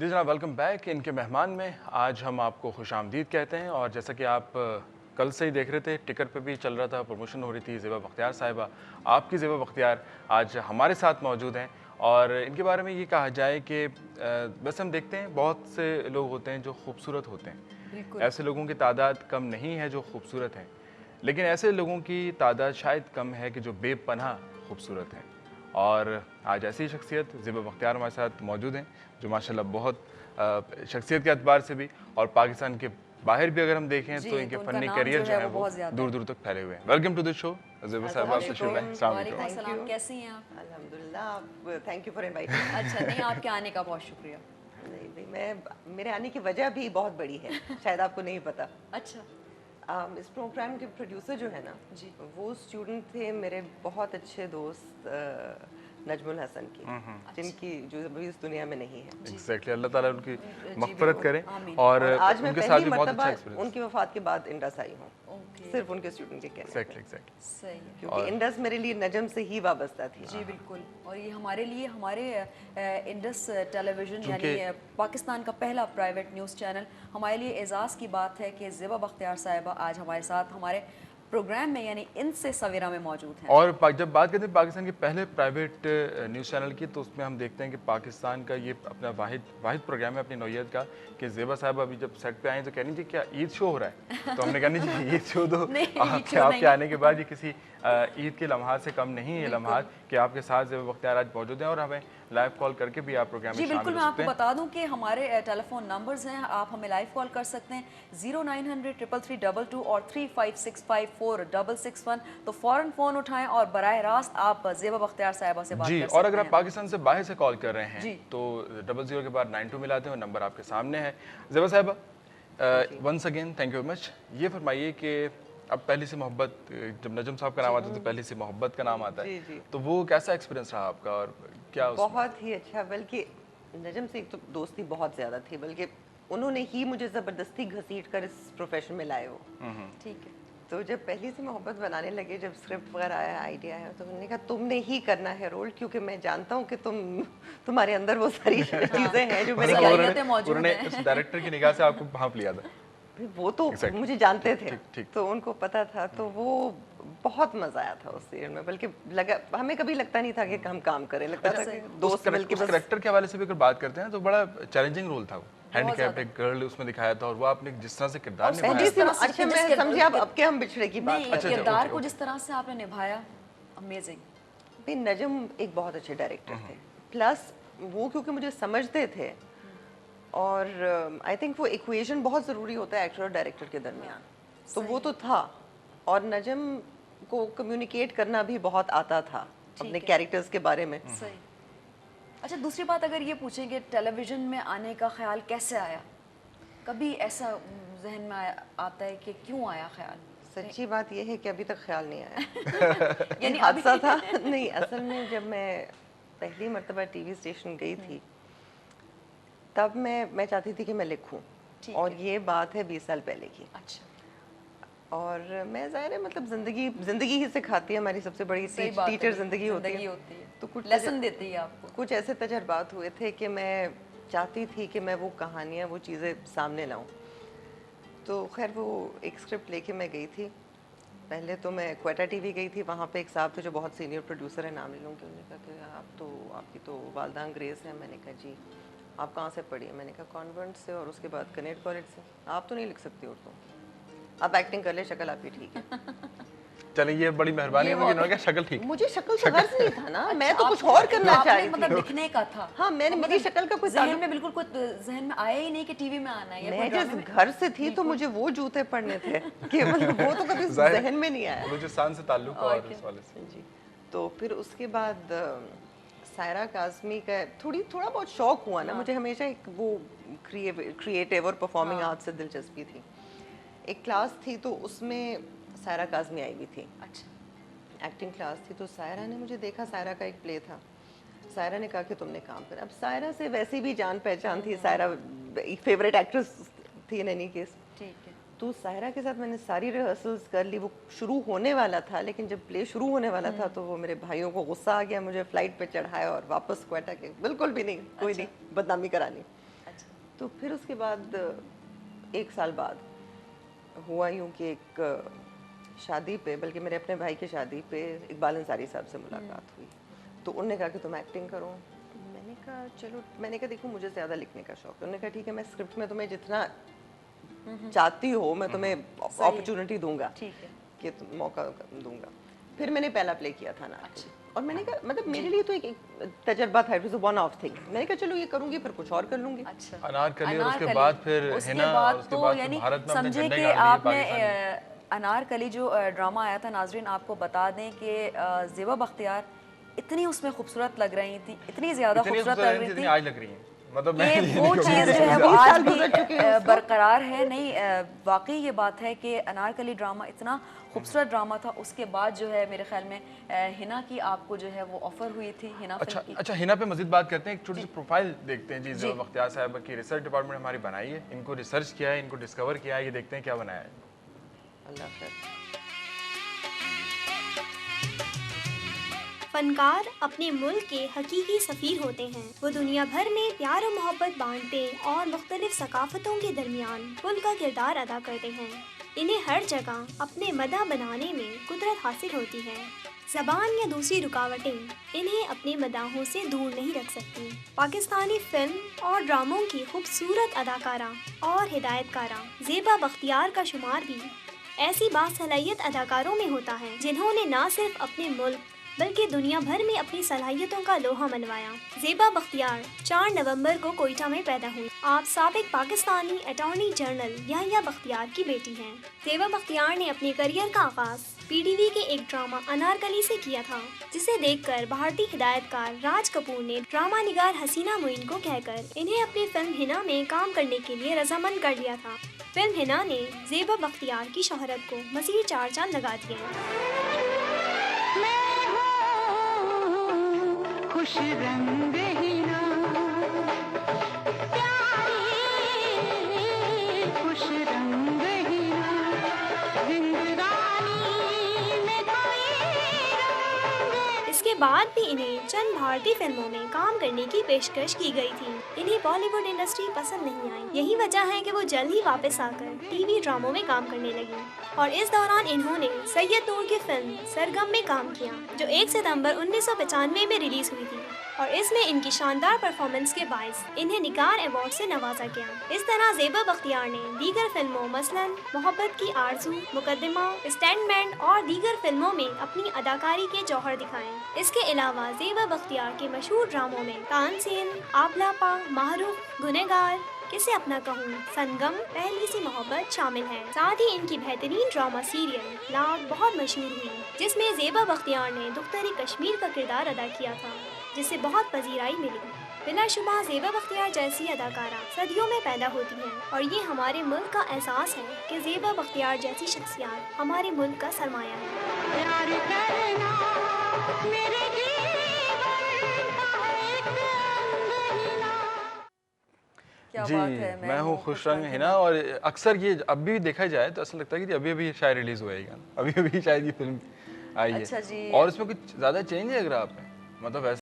जी जनाब, welcome back. इनके मेहमान में आज हम आपको खुशामदीद कहते हैं। और जैसा कि आप कल से ही देख रहे थे, टिकर पे भी चल रहा था, प्रमोशन हो रही थी। ज़ेबा बख्तियार साहिबा, आपकी ज़ेबा बख्तियार आज हमारे साथ मौजूद हैं। और इनके बारे में ये कहा जाए कि वैसे हम देखते हैं बहुत से लोग होते हैं जो खूबसूरत होते हैं, बिल्कुल। ऐसे लोगों की तादाद कम नहीं है जो खूबसूरत हैं, लेकिन ऐसे लोगों की तादाद शायद कम है कि जो बेपनाह खूबसूरत हैं। और आज ऐसी शख्सियत ज़ेबा बख्तियार हमारे साथ मौजूद हैं, जो माशाल्लाह बहुत शख्सियत के एतबार से भी और पाकिस्तान के बाहर भी अगर हम देखें तो इनके तो उनका फ़नी नाम करियर जो जो है है वो वो बहुत ज़्यादा दूर है। दूर तक फैले हुए हैं। Welcome to the show Zeba Sahiba, आप तशरीफ लाएं। अस्सलाम वालेकुम वालेकुम। अस्सलाम, कैसी हैं आप? अल्हम्दुलिल्लाह। Thank you for inviting. अच्छा, नहीं आपके आने का बहुत शुक्रिया। नहीं नहीं, मैं मेरे आने की वजह भी बहुत बड़ी है, शायद आपको नहीं पता। अच्छा। इस प्रोग्राम के प्रोड्यूसर जो है ना, जी। वो स्टूडेंट थे मेरे बहुत अच्छे दोस्त नजमुल हसन की, जिनकी जो अभी इस दुनिया में नहीं है। एग्जैक्टली, अल्लाह ताला उनकी जी, मग़फ़िरत बिल्कुल। करे। आमीन। और आज मैं उनके साथ पहली भी बहुत मर्तबा अच्छा एक्सपीरियंस। उनकी वफात के बाद इंडस आई हूँ, ओके। सिर्फ उनके स्टूडेंट के कहने पे, एग्जैक्टली एग्जैक्टली। सही है। क्योंकि इंडस मेरे लिए नजम से ही वाबस्ता थी। जी बिल्कुल। और ये हमारे लिए हमारे इंडस टेलीविज़न यानी चूँकि पाकिस्तान का पहला प्राइवेट न्यूज़ चैनल, हमारे लिए एजाज़ की बात है कि ज़ेबा बख्तियार साहिबा आज हमारे साथ हमारे प्रोग्राम में यानी इनसे सवेरा में मौजूद हैं। और जब बात करते हैं पाकिस्तान के पहले प्राइवेट न्यूज़ चैनल की, तो उसमें हम देखते हैं कि पाकिस्तान का ये अपना वाहिद प्रोग्राम है अपनी नौयत का कि ज़ेबा साहब अभी जब सेट पे आए तो कह रही जी क्या ईद शो हो रहा है? तो हमने कहा नहीं जी, ईद शो तो नहीं, ईद आपके शो आपके नहीं। आने के बाद ये किसी ईद के लम्हात से कम नहीं है। ये लम्हात कि आपके साथ ज़ेबा बख्तियार आज मौजूद हैं और हमें लाइव कॉल करके भी आप प्रोग्राम जी में बिल्कुल। शामिल मैं हो आपको सकते हैं। बता दूं कि हमारे टेलीफोन नंबर्स हैं, आप हमें लाइव कॉल कर सकते हैं 0900 333 और 35654661। तो फ़ौरन फ़ोन उठाएं और बराह रास्त आप ज़ेबा बख्तियार साहिबा से बात जी, कर और सकते अगर आप हैं। पाकिस्तान से बाहर से कॉल कर रहे हैं जी। तो 00 के बाद 92 मिलाते हैं और नंबर आपके सामने है। Zeba Sahiba, once again thank you very much. ये फरमाइए कि अब पहली से मोहब्बत, जब नजम साहब का नाम आता है तो पहली से मोहब्बत का नाम आता जी है, जी, तो वो कैसा एक्सपीरियंस रहा आपका और क्या उसमें? बहुत ही अच्छा। बल्कि नजम से एक तो दोस्ती बहुत ज़्यादा थी, बल्कि उन्होंने ही मुझे ज़बरदस्ती घसीट कर इस प्रोफेशन में लाए। वो ठीक है। तो जब पहली से मोहब्बत बनाने लगे, जब स्क्रिप्ट वगैरह आया, आइडिया आया, तो उन्होंने कहा तुमने ही करना है रोल, क्योंकि मैं जानता हूँ कि तुम्हारे अंदर वो सारी चीज़ें हैं जो मेरे मतलब कैरेक्टर। सलाहियतें मौजूद उन्होंने हैं। इस डायरेक्टर की निगाह से आपको भांप लिया था। वो तो Exactly. मुझे जानते थे, ठीक ठीक। तो उनको पता था, तो वो बहुत मजा आया था उस सीरियल में। बल्कि लगा, हमें कभी लगता नहीं था कि हम काम करें, लगता था कि दोस्त मिलके उस बस। करेक्टर के हवाले से भी अगर बात करते हैं तो बड़ा चैलेंजिंग रोल था वो। हैंडीकैप्ड ज़्यादा। एक गर्ल उसमें दिखाया था और वो आपने जिस तरह से किरदार और निभाया पहली जिस सी, तरह से अच्छा जिस मैं किर- समझे अब के हम बिछड़े की बात नहीं, कर अच्छा, रहे हैं। किरदार ओके, को ओके। जिस तरह से आपने निभाया, अमेजिंग। भाई नजम एक बहुत अच्छे डायरेक्टर थे, प्लस वो क्योंकि मुझे समझते थे, और आई थिंक वो इक्वेशन बहुत ज़रूरी होता है एक्टर और डायरेक्टर के दरमियान, तो वो तो था। और नजम को कम्युनिकेट करना भी बहुत आता था अपने है। कैरेक्टर्स के बारे में। सही। अच्छा, दूसरी बात अगर ये पूछें कि टेलीविज़न में आने का ख्याल कैसे आया, कभी ऐसा जहन में आता है कि क्यों आया ख्याल? सच्ची बात यह है कि अभी तक ख्याल नहीं आया। यानी एक हादसा था। नहीं, असल में जब मैं पहली मर्तबा टीवी स्टेशन गई थी, तब मैं चाहती थी कि मैं लिखूं, ठीक और है। ये बात है 20 साल पहले की। अच्छा, और मैं ज़ाहिर है मतलब ज़िंदगी ही सिखाती है, हमारी सबसे बड़ी सही बात है। टीचर ज़िंदगी होती है। होती है, तो कुछ लेसन देती है आपको। कुछ ऐसे तजर्बात हुए थे कि मैं चाहती थी कि मैं वो कहानियाँ, वो चीज़ें सामने लाऊं। तो खैर वो एक स्क्रिप्ट लेके मैं गई थी। पहले तो मैं क्वेटा टीवी गई थी, वहाँ पे एक साहब थे जो बहुत सीनियर प्रोड्यूसर है, नाम ले लूँगी। उन्होंने कहा कि आपकी तो वालदा अंग्रेज़ है। मैंने कहा जी। आप कहाँ से पढ़ी है? मैंने कहा कॉन्वेंट से, और उसके बाद कनेट कॉलेज से। आप तो नहीं लिख सकती उर्दू, आप एक्टिंग कर ले, शक्ल आपकी ठीक है। चलिए, ये बड़ी मेहरबानी होगी, उन्होंने कहा शक्ल ठीक। मुझे शक्ल से गर्ज नहीं था ना, मैं तो आप- कुछ और करना आपने चाह रही मतलब थी। लिखने का था। हाँ, मैंने मेरी शक्ल का कोई जहन ताल्लुक, में बिल्कुल कुछ जहन में आया ही नहीं कि टीवी में आना है या कोई मैं ड्रामे जिस में। घर से थी तो मुझे वो जूते पड़ने थे कि मतलब वो तो कभी ज़ाहिर है। जहन में नहीं आया। बलूचिस्तान से ताल्लुक है और इस वाले से। जी। तो फिर उसके बाद सायरा काज़मी का थोड़ा बहुत शौक हुआ ना मुझे, हमेशा एक वो क्रिएटिव और परफॉर्मिंग आर्ट से दिलचस्पी थी। एक क्लास थी तो उसमें सायरा काज़मी आई हुई थी, अच्छा, एक्टिंग क्लास थी। तो सायरा ने मुझे देखा, सायरा का एक प्ले था, सायरा ने कहा कि तुमने काम करा। अब सायरा से वैसे भी जान पहचान थी, सायरा एक फेवरेट एक्ट्रेस थी इन एनी केस। ठीक है। तो सायरा के साथ मैंने सारी रिहर्सल्स कर ली। वो शुरू होने वाला था, लेकिन जब प्ले शुरू होने वाला था तो वो मेरे भाइयों को गुस्सा आ गया, मुझे फ्लाइट पे चढ़ाया और वापस क्वेटा के। बिल्कुल भी नहीं, कोई नहीं बदनामी करानी। तो फिर उसके बाद 1 साल बाद हुआ यूँ कि एक शादी पे, बल्कि मेरे अपने भाई की शादी पे इकबाल अंसारी साहब से मुलाकात हुई। तो उन्होंने कहा कि तुम एक्टिंग करो। मैंने कहा चलो, मैंने कहा देखो मुझे ज़्यादा लिखने का शौक है। उन्होंने कहा ठीक है, मैं स्क्रिप्ट में तुम्हें जितना चाहती हो मैं तुम्हें अपॉर्चुनिटी दूंगा, ठीक है। कि तुम मौका दूंगा। फिर मैंने पहला प्ले किया था अनारकली, और मैंने कहा मतलब मेरे लिए तो एक तजर्बा था, it was one of thing. मैंने कहा चलो ये करूंगी, फिर कुछ और कर लूंगी। अच्छा, अनारकली, और उसके अनारकली। बाद फिर उसके हिना, बाद और उसके तो बाद यानी भारत में अपने समझे झंडे कि गाड़ दिए आपने पाकिस्तानी। अनारकली जो ड्रामा आया था, नाजरीन आपको बता दें कि ज़ेबा बख्तियार इतनी उसमें खूबसूरत लग रही थी, इतनी ज़्यादा इतनी खूबसूरत खूबसूरत लग नहीं थी रही जितनी थी आज लग रही है। मतलब मैं कि ये वो नहीं चीज़ कहूँगा जो है कि वो 20 आज साल भी गुजर चुके हैं उसको। बरकरार है। नहीं, वाकई ये बात है कि अनारकली ड्रामा इतना खूबसूरत ड्रामा था। उसके बाद जो है मेरे ख्याल में हिना की आपको जो है वो ऑफ़र हुई थी, हिना अच्छा फिल्म की। अच्छा, हिना पे मजीद बात करते हैं। एक छोटी सी प्रोफाइल देखते हैं जी। जी। ज़ेबा बख्तियार साहब की रिसर्च डिपार्टमेंट हमारी बनाई है, इनको रिसर्च किया है, इनको डिस्कवर किया है, ये देखते हैं क्या बनाया है। अल्लाह खैर। फनकार अपने मुल्क के हकीकी सफ़ीर होते हैं। वो दुनिया भर में प्यार और मोहब्बत बांटते और मुख्तलिफ सकाफ़तों के दरमियान पुल का किरदार अदा करते हैं। इन्हें हर जगह अपने मदा बनाने में कुदरत हासिल होती है। ज़बान या दूसरी रुकावटें इन्हें अपने मदाहों से दूर नहीं रख सकती। पाकिस्तानी फिल्म और ड्रामों की खूबसूरत अदाकारा और हिदायतकारा ज़ेबा बख्तियार का शुमार भी ऐसी बासलाहियत अदाकारों में होता है जिन्होंने न सिर्फ अपने मुल्क बल्कि दुनिया भर में अपनी सलाहियतों का लोहा मनवाया। ज़ेबा बख्तियार 4 नवंबर को कोयटा में पैदा हुई। आप साबिक पाकिस्तानी अटॉर्नी जनरल याह्या बख्तियार की बेटी हैं। ज़ेबा बख्तियार ने अपने करियर का आगाज़ पीटीवी के एक ड्रामा अनारकली से किया था, जिसे देखकर भारतीय हिदायतकार राज कपूर ने ड्रामा निगार हसीना मुइन को कहकर इन्हें अपनी फिल्म हिना में काम करने के लिए रजामंद कर लिया था। फिल्म हिना ने ज़ेबा बख्तियार की शोहरत को मज़ीद 4 चांद लगा दिए। खुश रंग हिना प्यारी, खुश रंग हिना जिंदगानी में कोई रंग। इसके बाद भी इन्हें चंद भारतीय फिल्मों में काम करने की पेशकश की गई थी। इन्हें बॉलीवुड इंडस्ट्री पसंद नहीं आई। यही वजह है कि वो जल्द ही वापस आकर टीवी ड्रामों में काम करने लगी, और इस दौरान इन्होंने सैयद नूर की फिल्म सरगम में काम किया, जो 1 सितंबर 1995 में रिलीज हुई थी, और इसमें इनकी शानदार परफॉर्मेंस के बायस इन्हें निगार अवार्ड से नवाजा गया। इस तरह ज़ेबा बख्तियार ने दीगर फिल्मों मसलन मोहब्बत की आरज़ू, मुकदमा, स्टैंडमैन और दीगर फिल्मों में अपनी अदाकारी के जौहर दिखाए। इसके अलावा ज़ेबा बख्तियार के मशहूर ड्रामों में तानसेन, आबलापा, माहरूफ, गुनहगार, किसे अपना कहूँ, संगम, पहली सी मोहब्बत शामिल है। साथ ही इनकी बेहतरीन ड्रामा सीरियल लाग बहुत मशहूर हुई, जिसमें ज़ेबा बख्तियार ने दुख्तरी कश्मीर का किरदार अदा किया था, जिसे बहुत पजीराई मिली। बिलाशुबा ज़ेबा बख्तियार जैसी अदाकारा सदियों में पैदा होती हैं, और ये हमारे मुल्क का एहसास है कि ज़ेबा बख्तियार जैसी शख्सियत हमारे मुल्क का सरमाया है। प्यार करना मेरे जीवन का एक रंग हिना। क्या जी, बात है। मैं हूँ खुश रंग हिना। और अक्सर ये अभी देखा जाए तो ऐसा लगता है कि अभी अभी शायद रिलीज़ हुआ है ये गाना, अभी अभी शायद ये फिल्म आई है। अच्छा जी। और इसमें कुछ ज़्यादा चेंज है अगर आप में, मतलब